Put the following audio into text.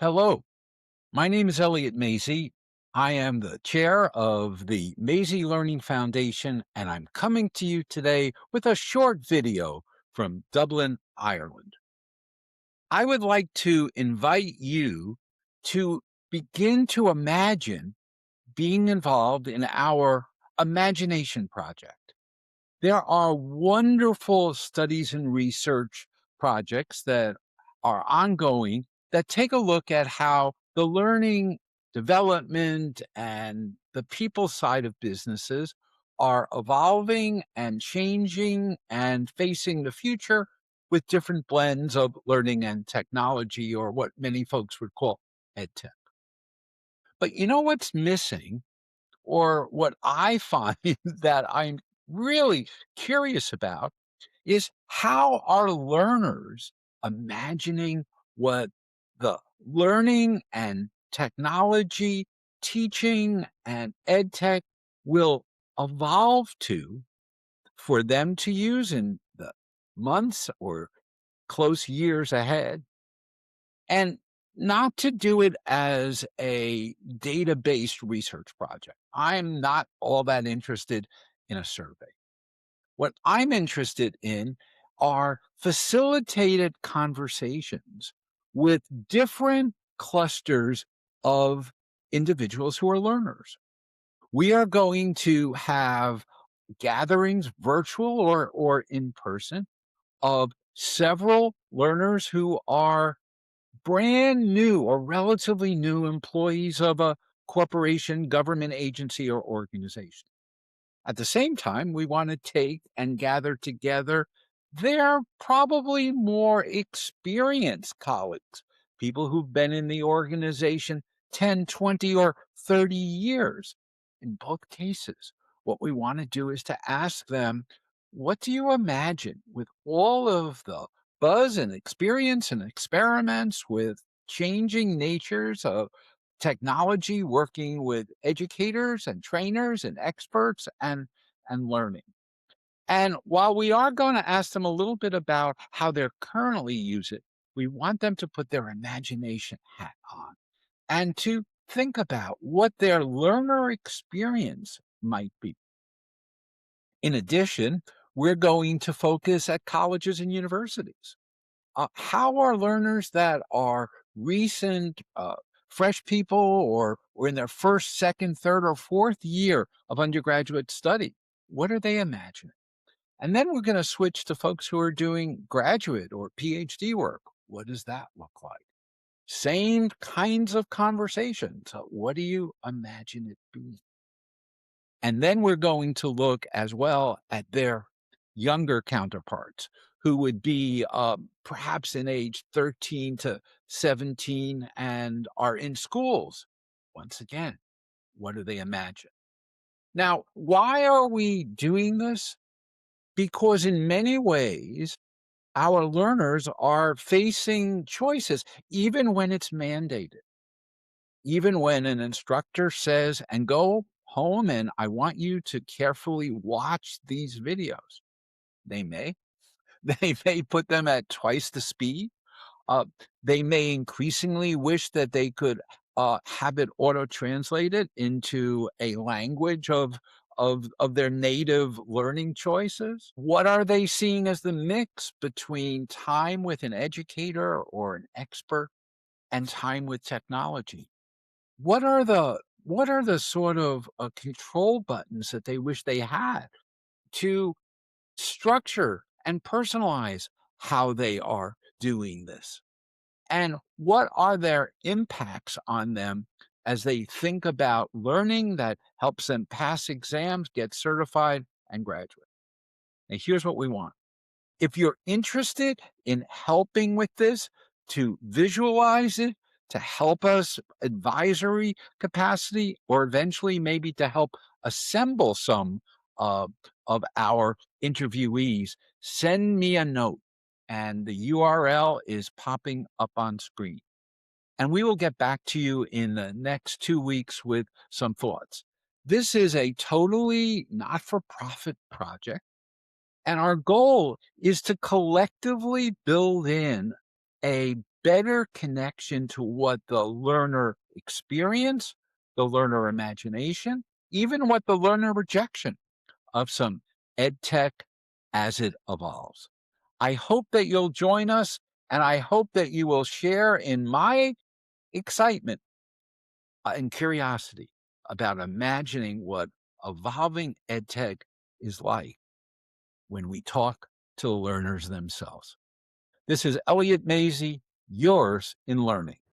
Hello, my name is Elliott Masie. I am the chair of the Masie Learning Foundation, and I'm coming to you today with a short video from Dublin, Ireland. I would like to invite you to begin to imagine being involved in our imagination project. There are wonderful studies and research projects that are ongoing that take a look at how the learning, development, and the people side of businesses are evolving and changing and facing the future with different blends of learning and technology, or what many folks would call EdTech. But you know what's missing, or what I find that I'm really curious about, is how are learners imagining what the learning and technology, teaching and ed tech will evolve to for them to use in the months or close years ahead, and not to do it as a data-based research project. I'm not all that interested in a survey. What I'm interested in are facilitated conversations with different clusters of individuals who are learners. We are going to have gatherings, virtual or in person, of several learners who are brand new or relatively new employees of a corporation, government agency, or organization. At the same time, we want to take and gather together their probably more experienced colleagues, people who've been in the organization 10, 20, or 30 years. In both cases, what we want to do is to ask them, what do you imagine with all of the buzz and experience and experiments with changing natures of technology, working with educators and trainers and experts and learning? And while we are going to ask them a little bit about how they're currently use it, we want them to put their imagination hat on and to think about what their learner experience might be. In addition, we're going to focus at colleges and universities. How are learners that are recent, fresh people, or in their first, second, third, or fourth year of undergraduate study? What are they imagining? And then we're going to switch to folks who are doing graduate or PhD work. What does that look like? Same kinds of conversations. What do you imagine it being? And then we're going to look as well at their younger counterparts who would be perhaps in age 13 to 17 and are in schools. Once again, what do they imagine? Now, why are we doing this? Because in many ways, our learners are facing choices, even when it's mandated. Even when an instructor says, and go home and I want you to carefully watch these videos, they may. They may put them at twice the speed. Uh, they may increasingly wish that they could have it auto-translated into a language of their native learning choices. What are they seeing as the mix between time with an educator or an expert and time with technology? What are the sort of control buttons that they wish they had to structure and personalize how they are doing this? And what are their impacts on them as they think about learning that helps them pass exams, get certified, and graduate? And here's what we want. If you're interested in helping with this, to visualize it, to help us advisory capacity, or eventually maybe to help assemble some uh, of our interviewees, send me a note. And the URL is popping up on screen. And we will get back to you in the next 2 weeks with some thoughts. This is a totally not for profit project. And our goal is to collectively build in a better connection to what the learner experience, the learner imagination, even what the learner rejection of some EdTech as it evolves. I hope that you'll join us, and I hope that you will share in my excitement and curiosity about imagining what evolving EdTech is like when we talk to the learners themselves. This is Elliott Masie, yours in learning.